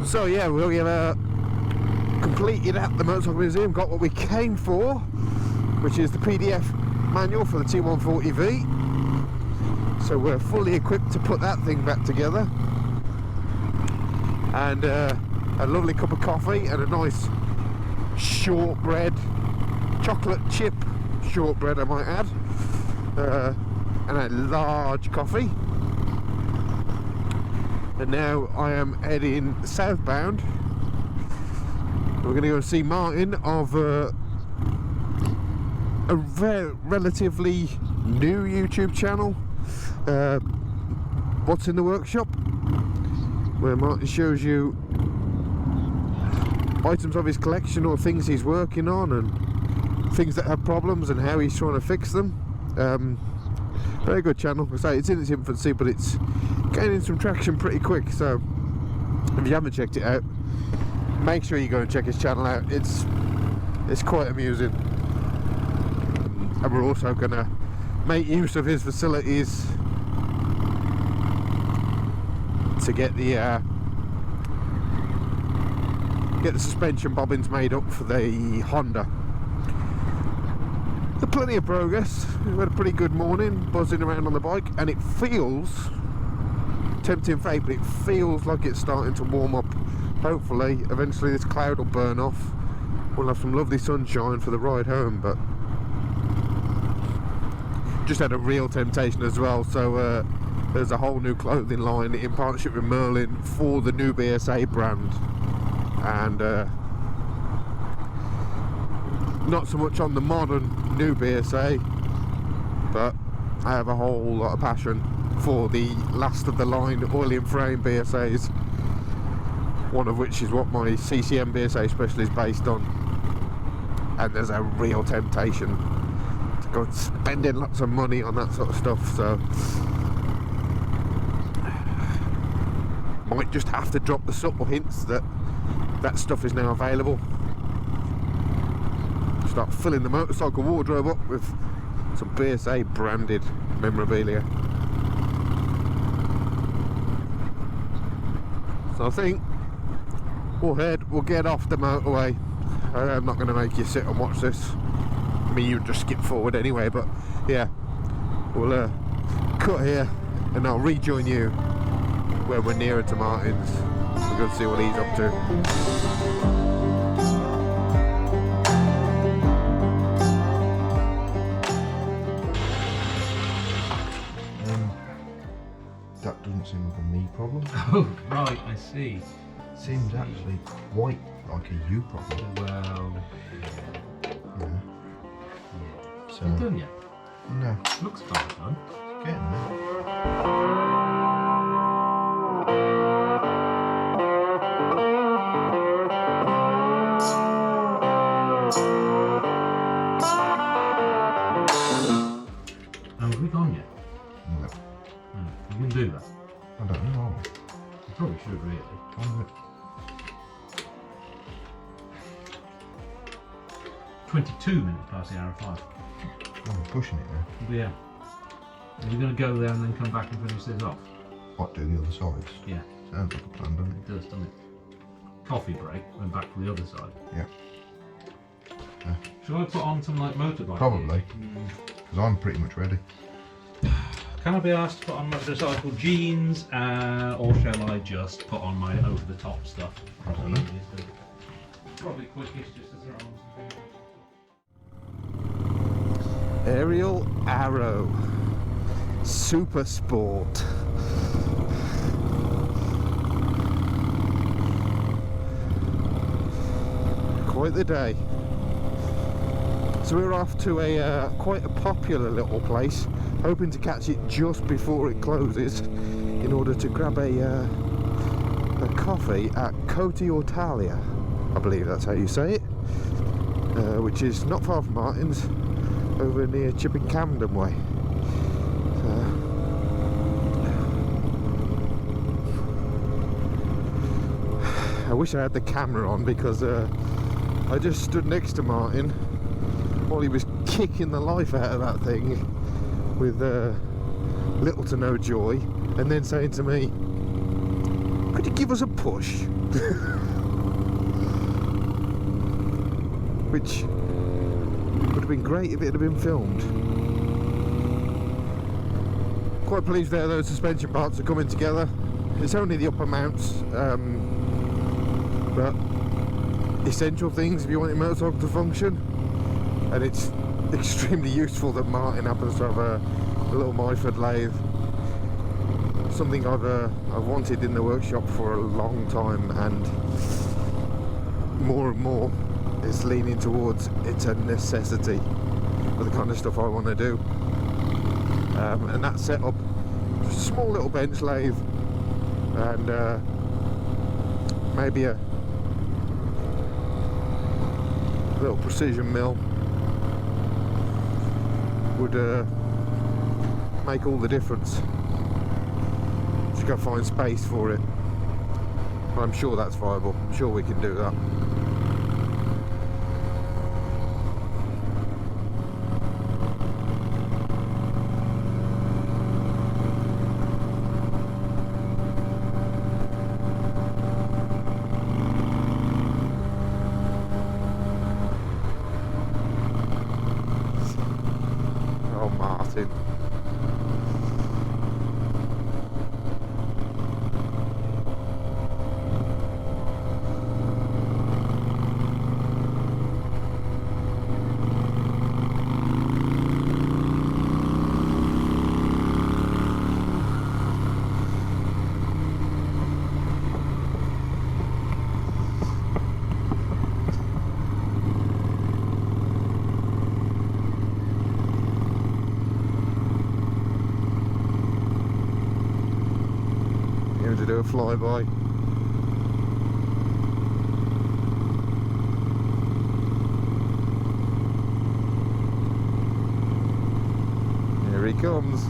So yeah, we have completed at the Motorcycle Museum, got what we came for, which is the PDF manual for the T140V. So we're fully equipped to put that thing back together. And a lovely cup of coffee and a nice shortbread, chocolate chip shortbread I might add, and a large coffee. And now I am heading southbound. We're going to go see Martin of a relatively new YouTube channel, What's in the Workshop, where Martin shows you items of his collection or things he's working on and things that have problems and how he's trying to fix them. Very good channel. I say it's in its infancy, but it's gaining some traction pretty quick, so if you haven't checked it out, make sure you go and check his channel out. It's quite amusing, and we're also going to make use of his facilities to get the suspension bobbins made up for the Honda. There's plenty of progress. We've had a pretty good morning buzzing around on the bike, and it feels, tempting fate, but it feels like it's starting to warm up. Hopefully eventually this cloud will burn off, we'll have some lovely sunshine for the ride home. But just had a real temptation as well, so there's a whole new clothing line in partnership with Merlin for the new BSA brand, and not so much on the modern new BSA, but I have a whole lot of passion for the last of the line oily and frame BSAs, one of which is what my CCM BSA special is based on. And there's a real temptation to go spending lots of money on that sort of stuff, so might just have to drop the subtle hints that that stuff is now available. Start filling the motorcycle wardrobe up with some BSA branded memorabilia. So I think we'll get off the motorway. I'm not going to make you sit and watch this. I mean, you just skip forward anyway, but yeah, we'll cut here and I'll rejoin you when we're nearer to Martin's. We're going to see what he's up to. That doesn't seem like a me problem. Oh, right, I see. Seems actually quite like a you problem. Well, Yeah. So, you done yet? no, Looks kind of fun. getting there. Oh, have we gone yet? No, No, you can do that. I don't know. You probably should, really. I'm 22 minutes past the hour of 5. pushing it now. But yeah. Are you going to go there and then come back and finish this off? What, do the other sides? Yeah, Sounds like a plan, doesn't it does, doesn't it? Coffee break, then back to the other side. Yeah. Yeah. Shall I put on some like motorbike? Probably. Because I'm pretty much ready. Can I be asked to put on motorcycle jeans, or shall I just put on my over-the-top stuff? I don't know. Probably quickest just to throw on something. Ariel Arrow Super Sport. Quite the day. So we're off to a quite a popular little place, hoping to catch it just before it closes in order to grab a coffee at Cote Ortalia, I believe that's how you say it, which is not far from Martin's, over near Chipping Camden way. I wish I had the camera on, because I just stood next to Martin while he was kicking the life out of that thing with little to no joy, and then saying to me, could you give us a push? Which would have been great if it had been filmed. Quite pleased there those suspension parts are coming together. It's only the upper mounts, but essential things if you want your motorcycle to function. And it's extremely useful that Martin happens to have a little Myford lathe. Something I've wanted in the workshop for a long time, and more is leaning towards it's a necessity for the kind of stuff I want to do. And that setup, just a small little bench lathe, and maybe a little precision mill would make all the difference. Just gotta find space for it, but I'm sure that's viable. I'm sure we can do that. Oh, Martin. To do a flyby. Here he comes.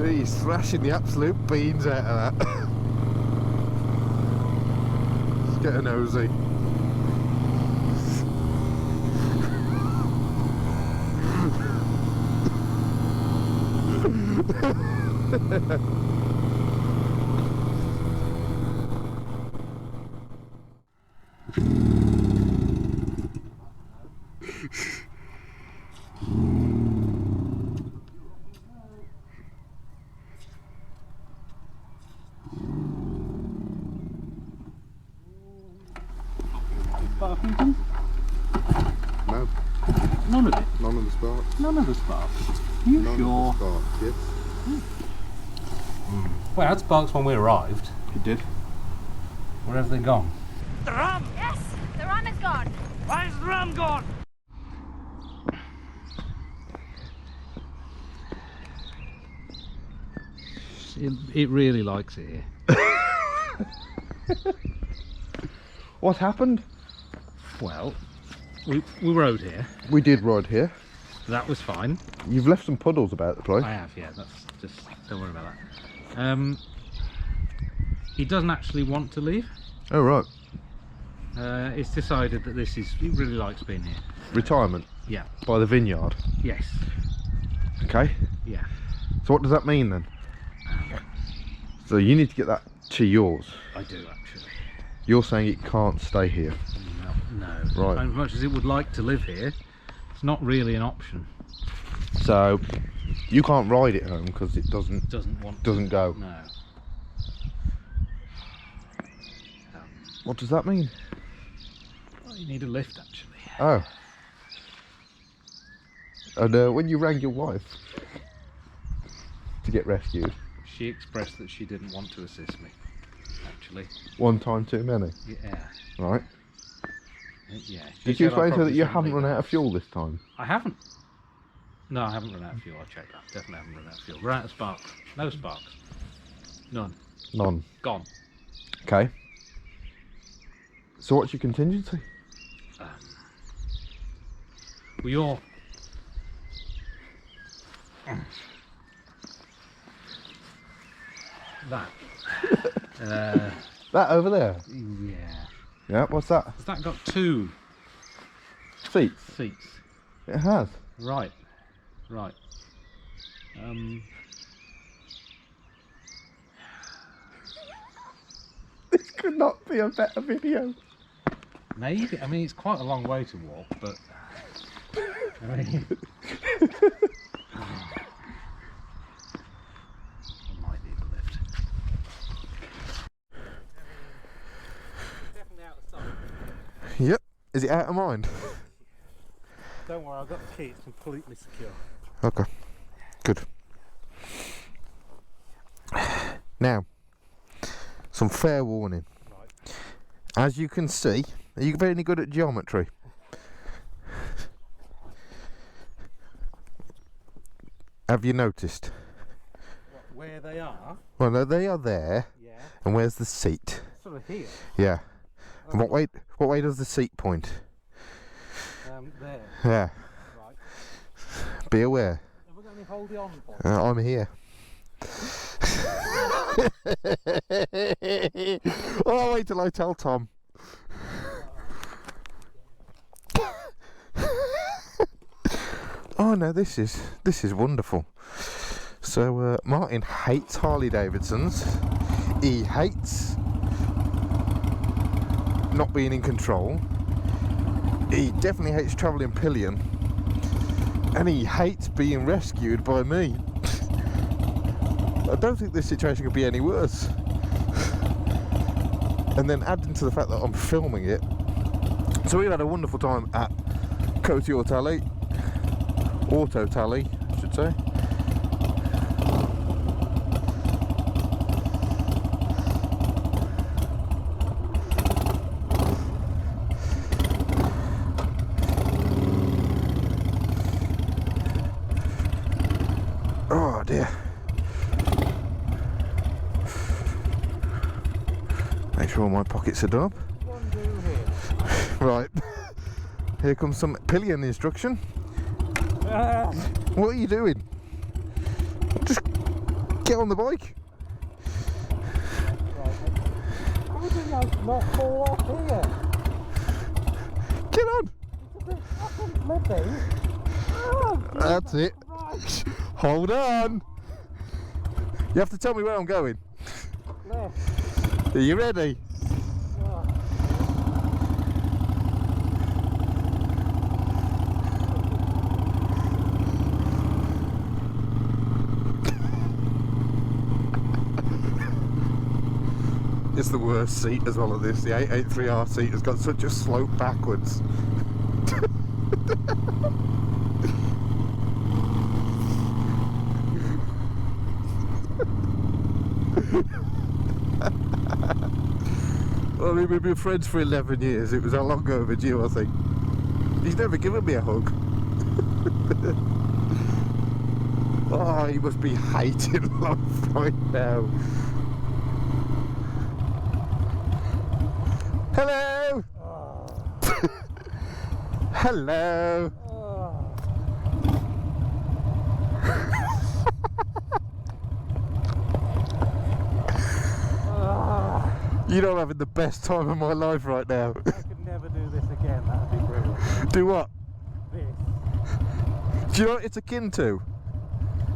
He's thrashing the absolute beans out of that. Let's get a nosy. Sparkington? No, None of it? none of the sparks. None of the sparks? You None sure? of the sparks, yes. Well, I had sparks when we arrived. You did? Where have they gone? The ram! Yes, the ram is gone. Why is the ram gone? It really likes it here. What happened? Well, we rode here. We did ride here. That was fine. You've left some puddles about the place. I have, yeah. That's just, don't worry about that. He doesn't actually want to leave. Oh, right. It's decided that he really likes being here. Retirement Yeah. by the vineyard. Yes. Okay. Yeah. So what does that mean then? So you need to get that to yours. I do actually. You're saying it can't stay here. No. Right. As much as it would like to live here, it's not really an option. So you can't ride it home because it doesn't go. No. What does that mean? You need a lift, actually. Oh. And when you rang your wife to get rescued, She expressed that she didn't want to assist me, actually. one time too many. Yeah. Right. Yeah. Did you explain to her that you haven't run out of fuel this time? I haven't. No, I haven't run out of fuel. I checked that. Definitely haven't run out of fuel. We're out of sparks. No sparks. None. None. Gone. Okay. So what's your contingency? We all. That. That over there? Yeah. Yeah, what's that? Has that got 2 Seats. seats? It has. Right. Right. This could not be a better video. Maybe. I mean, it's quite a long way to walk, but. I mean. I might need a lift. Definitely out of sight. Yep. Is it out of mind? Don't worry, I've got the key. It's completely secure. Okay. Good. Now, some fair warning. Right. As you can see, are you very good at geometry? Have you noticed? Where they are? Well, no, they are there. Yeah. And where's the seat? Sort of here. Yeah. And what way does the seat point? There. Yeah. Right. Be aware. Have we got any hold on points? I'm here. Oh, wait till I tell Tom. Oh no, this is wonderful. So Martin hates Harley Davidsons. He hates not being in control. He definitely hates travelling pillion, and he hates being rescued by me. I don't think this situation could be any worse. And then adding to the fact that I'm filming it. So we've had a wonderful time at Coty Auto Tally, I should say. Oh dear. Make sure all my pockets are done. Right. Here comes some pillion instruction. What are you doing? Just get on the bike. How did I not fall off here? Get on. That's it. Hold on. You have to tell me where I'm going. Left. Are you ready? It's the worst seat as well of this. The 883R seat has got such a slope backwards. Well, we've been friends for 11 years. It was a long overdue, I think. He's never given me a hug. Oh, he must be hating life right now. Hello! Oh. Hello! Oh. You know I'm having the best time of my life right now. I could never do this again, that would be brilliant. Do what? This. Do you know what it's akin to?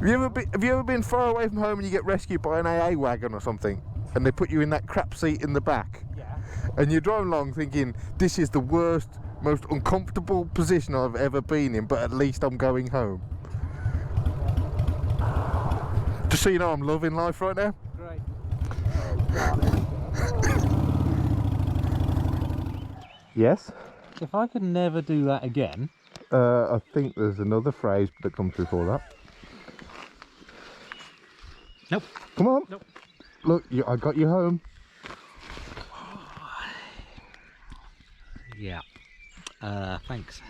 Have you ever been far away from home and you get rescued by an AA wagon or something? And they put you in that crap seat in the back? Yeah. And you're driving along thinking, this is the worst, most uncomfortable position I've ever been in, but at least I'm going home. Just so you know, I'm loving life right now. Great. Yes? If I could never do that again. I think there's another phrase that comes before that. Nope. Come on. Nope. Look, I got you home. Yeah. Thanks.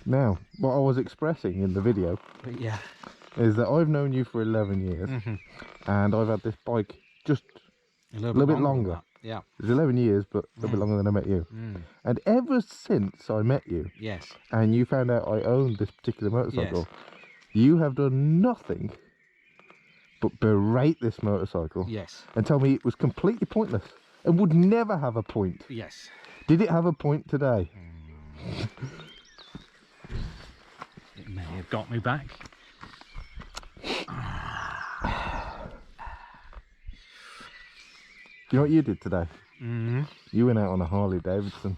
Now, what I was expressing in the video But yeah. is that I've known you for 11 years, and I've had this bike just A little bit than longer. that. Yeah. It's 11 years, but a little bit longer than I met you. And ever since I met you, Yes. and you found out I owned this particular motorcycle, you have done nothing but berate this motorcycle Yes. and tell me it was completely pointless and would never have a point. Yes. Did it have a point today? It may have got me back. You know what you did today? You went out on a Harley Davidson.